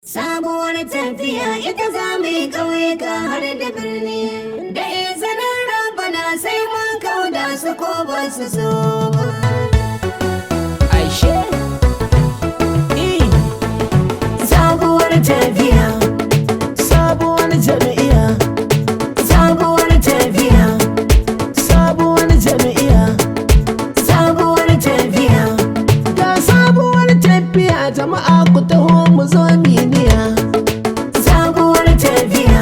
Sabuwar tafiya ita za mu yi ƙauyuka har da birni. Da izinin rabana sai mun kauda su ko ba su so. Aishe Sabuwar tafiya, sabuwar jami'a, sabuwar tafiya, sabuwar jami'a, sabuwar tafiya. ga sabuwar tafiya jama'a ku taho mu zo miniya. Sabuwar tafiya,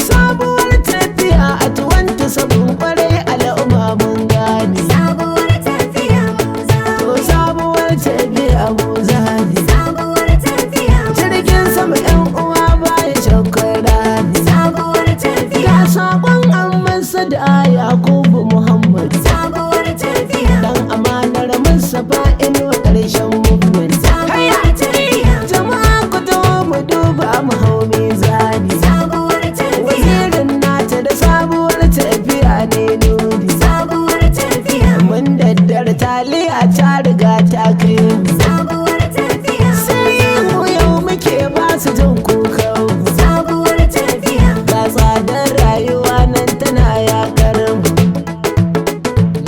Sabuwar tafiya a tuwanta sabon kwarai al'umma mun gane. sabuwar tafiya mu za To mu yi. sabuwar tafiya mu zane. Sabuwar tafiya mu Jirgin sama yan uwa baya shakkara ne. sabuwar tafiya, Ga sakon ammansa da Yakubu Muhammad. sabuwar tafiya, Dan amanar Mustapha Ino ƙarshen movement. sabuwar tafiya, Jama'a ku taho mu duba mu hau mizani. sabuwar tafiya, Wazirin nata da sabuwar tafiya ne nuni. sabuwar tafiya, Mun daddare taliya ta riga ta kai mu. sabuwar tafiya, Sai mu yau muke ba su jin kukan mu. sabuwar tafiya, Ga tsadar rayuwa nan tana yakar mu.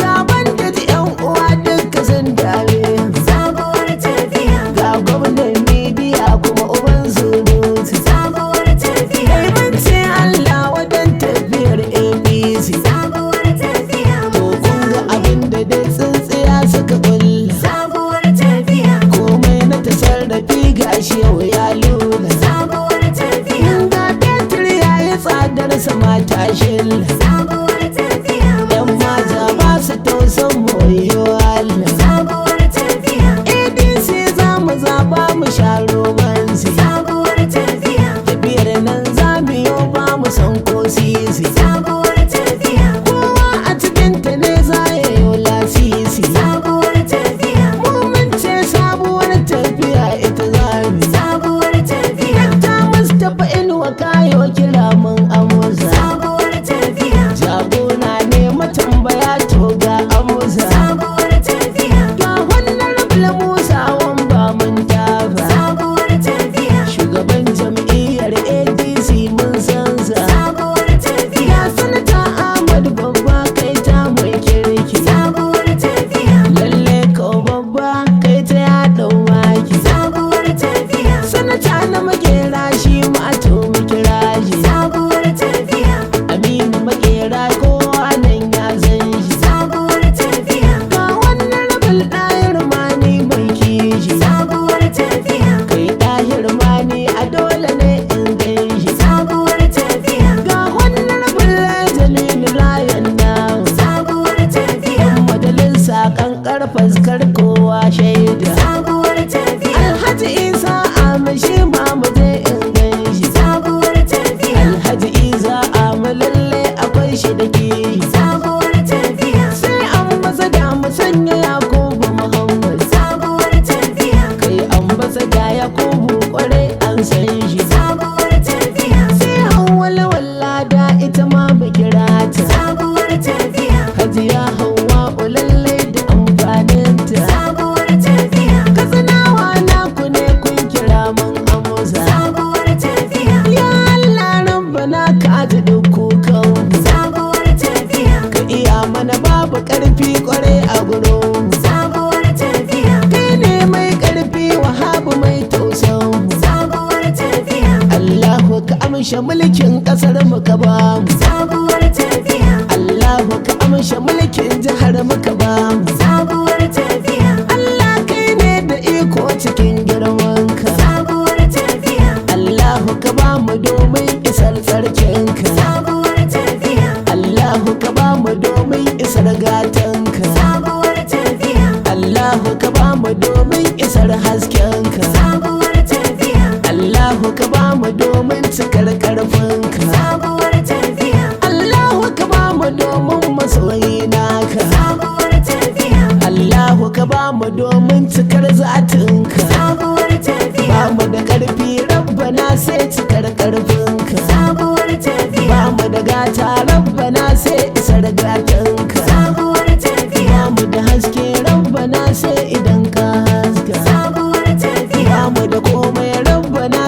Ga banda ji yan uwa duka sun dame mu. sabuwar tafiya, Ga gwamnan midiya kuma uban surutu. sabuwar tafiya, Kai mun ce Allah wajen tafiyar ADC. sabuwar tafiya, To kun ga abin da dai tsintsiya suka kulla. sabuwar tafiya, Komai na tasarrafi gashi yau ya lula. sabuwar tafiya, Ga fetur ya yi tsadar sama ta shilla. sabuwar tafiya, Yan mata ba su tausan moyo Allah. sabuwar tafiya, ADC za mu zaba mu sha romansi. sabuwar tafiya, Tafiyar nan za mu yi ba mu san ko sisi. sabuwar tafiya, Kowa a cikinta ne za ya yi lasisi. sabuwar tafiya, Mun ce sabuwar tafiya ita za mu yi. sabuwar tafiya, Ta Mustapha Inuwa kayo kira mun amuza. sabuwar tafiya, Jagora ne matambaya to ga amuza. sabuwar tafiya, Ga wannan rabla Musa wamba mun tafa. sabuwar tafiya, Shugaban jam'iyyar ADC mun san sa. sabuwar tafiya, Ya sanata Ahmad babba kai ta mai kirki. sabuwar tafiya, Lalle ko babba kai ta ya dau maki. sabuwar tafiya, Sanata na makera shi ma to mu kira shi. sabuwar tafiya, Aminu makera kowa nan ya san shi. sabuwar tafiya, Ga wannan rabin ɗayar mani mai kishi. sabuwar tafiya, Kai ɗahir mani a dole ne in gan shi. sabuwar tafiya, Ga wannan rabin jalilu layan nawa. sabuwar tafiya, Yan majalisa kan karfas kowa shaida. sabuwar tafiya, Alhaji Isa Amashi ma mu je in gan shi. sabuwar tafiya, Alhaji Isa Amalalle akwai shi da kishi. sabuwar tafiya, Sai an masa da mu sanya Yakubu Muhammad. sabuwar tafiya, Kai an masa da Yakubu kwarai an san shi. sabuwar tafiya, Sai Hauwa wallada ita ma ba kira ta. sabuwar tafiya, Hajiya Hauwa ulalle da amfaninta. sabuwar tafiya, Katsinawa naku ne kun kira mun amuza. sabuwar tafiya, Ya Allah rabbana ka ji duk kukanmu. sabuwar tafiya, Ka iya mana babu ƙarfi kwarai a gurin. sabuwar tafiya, Kai ne mai ƙarfi wahabu mai tausanmu. sabuwar tafiya, Allahu ka amsha mulkin ƙasar mu ka bamu. sabuwar tafiya, Allahu ka amsha mulkin jihar mu ka bamu. sabuwar tafiya, Allah kai ne da iko cikin girmanka. sabuwar tafiya, Allahu ka bamu domin isar sarkinka. sabuwar tafiya, Allahu ka bamu domin isar gatanka. sabuwar tafiya, Allahu ka bamu domin isar haskenka. sabuwar tafiya, Allahu ka bamu domin cikar karfinka. sabuwar tafiya, Allahu ka bamu domin masoyi naka. sabuwar tafiya, Allahu ka bamu domin cikar zatinka. sabuwar tafiya, Bamu da karfi rabbana sai cikar karfinka. sabuwar tafiya, Bamu da gata rabbana sai isar gatanka. sabuwar tafiya, Bamu da haske rabbana sai idan ka haska. sabuwar tafiya, Bamu da komai rabbana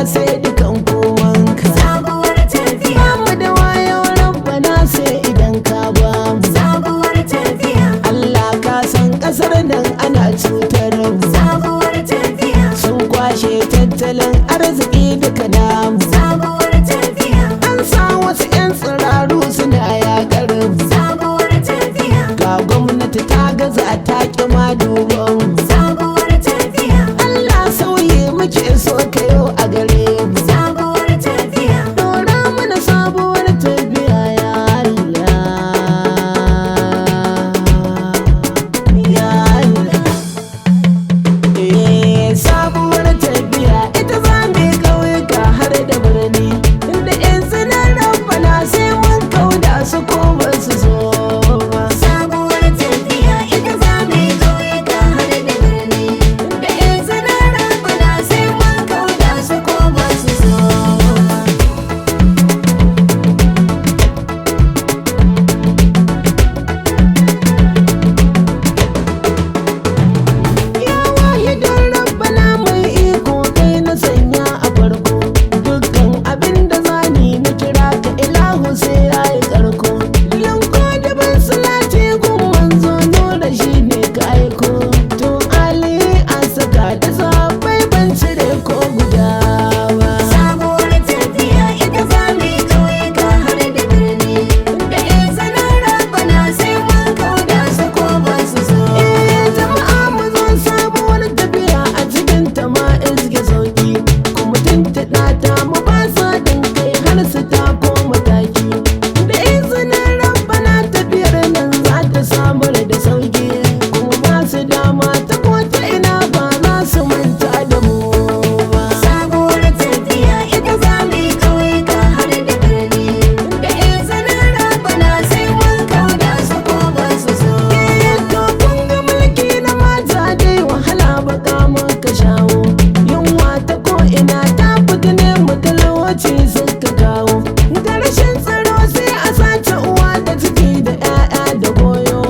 tattalin arziki duka namu. sabuwar tafiya, An sa wasu 'yan tsiraru suna yakar mu. sabuwar tafiya, Ga gwamnati ta gaza ta ƙi ma duban mu. sabuwar tafiya, Allah sauyi muke so kayo a gare mu. sabuwar tafiya, Dora mana sabuwar tafiya ya Allah. Ya Allah. Sabuwar tafiya ita za mu yi ƙauyuka har da birni. Inda izinin Rabbana sai mun kauda su ko ba su so ba. sabuwar tafiya, ita za mu yi ƙauyuka har da birni. Da izinin Rabbana sai mun kauda su ko ba su so ba. Ya wahidin Rabbana mai iko kai na sanya a farko. Dukkan abin da zani na kira ka ilahu sai ya yi karko. Lanko da ban salati gun manzo nuna shi ne ka aiko. To Ali an saka da sabai ban cire ko guda ba. Sabuwar tafiya, ita za mu yi ƙauyuka har da birni. Da izinin Rabbana sai mun kauda su ko ba su so ba. Jama'a mu zo sabuwar tafiya a cikin ta ma iske sauki. Kuma tuntuɗa ta mu ba sa kai har su ta ko mataki. Da izinin Rabbana tafiyar nan za ta samar da sauki. Kuma ba su dama ta ko ta ina ba za su manta da mu ba. Sabuwar tafiya, ita za mu yi ƙauyuka har da birni. Da izinin Rabbana sai mun kauda su ko ba su so ba. To kun ga mulki na mata dai wahala baka muka shawo. Yunwa ta ko ina ta fitine mu talauci suka kawo. Da rashin tsaro sai a sace uwa da ciki da 'ya'ya da goyo.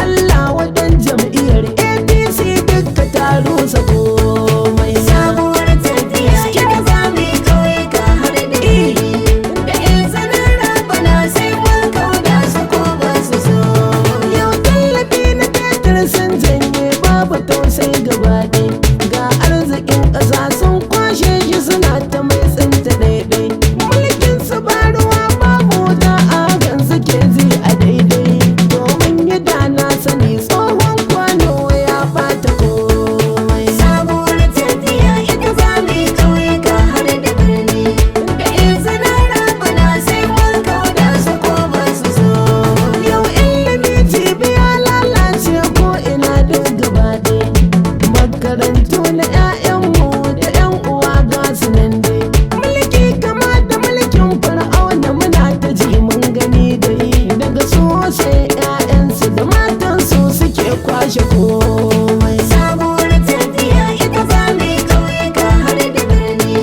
Allah wadan jam'iyyar ADC duka ta rusa komai. Sabuwar tafiya, ita za mu yi ƙauyuka har da birni. Da izinin Rabbana sai mun kauda su ko ba su so ba. Yau tallafi na fetur sun janye babu tausayi gaba ɗaya. Ga arzikin ƙasa sun kwashe shi suna ta mai tsinta daidai. Mulkin su ba ruwa babu wuta a hakan suke ji a daidai. Domin yi da na sani tsohon kwano ya bata komai. Sabuwar tafiya, ita za mu yi ƙauyuka har da birni. Da izinin Rabbana sai mun kauda su ko ba su so ba. Yau ilimi cibiya lalace ko ina duk gaba ɗaya. Makarantu na 'ya'yanmu da 'yan uwa ga su nan dai. Mulki kama da mulkin Fir'auna muna ta ji mun gani dai. Daga su sai 'ya'yansu da matansu suke kwashe komai. Sabuwar tafiya, ita za mu yi ƙauyuka har da birni.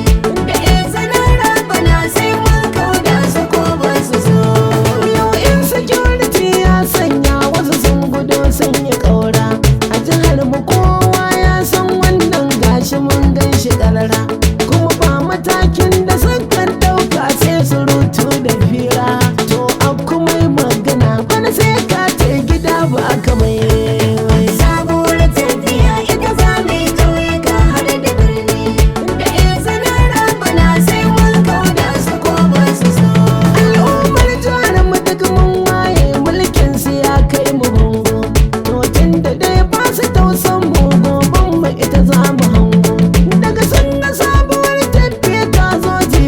Da izinin Rabbana sai mun kauda su ko ba su so ba. Yau insecurity ya sanya wasu sun gudo sun yi ƙaura. A jihar mu kowa ya san wannan gashi mun gan shi ƙarara. Kuma ba matakin da sukan ɗauka sai surutu da fira. To a kuma yi magana bana sai ka ce gida ba ka mai. Sabuwar tafiya, ita za mu yi ƙauyuka har da birni. Da izinin Rabbana sai mun kauda su ko ba su so ba. Al'ummar jihar mu duk mun waye mulkin su ya kai mu bango. To tun da dai ba su tausan mu goban mu ita za mu hango. Daga sun ga sabuwar tafiya ta zo ji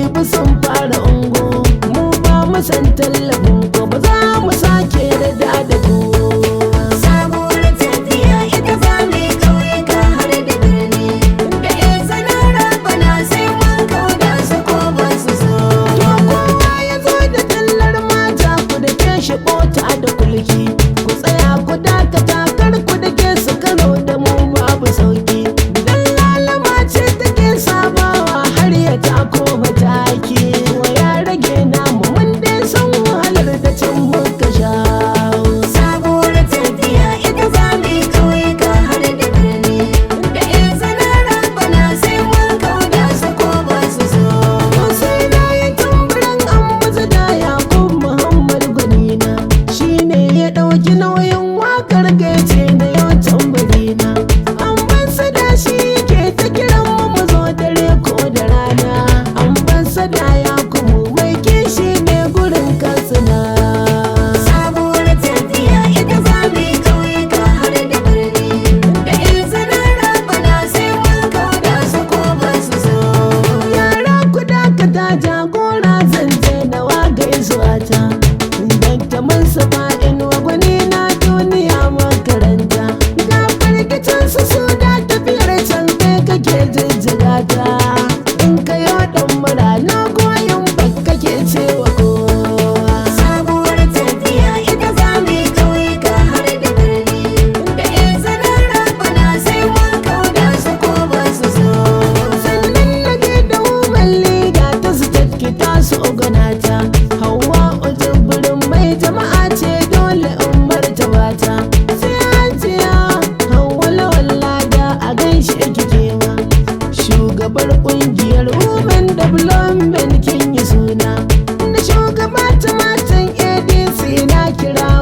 babbar kungiyar women development kin yi suna. Da shugaba ta matan ADC na kira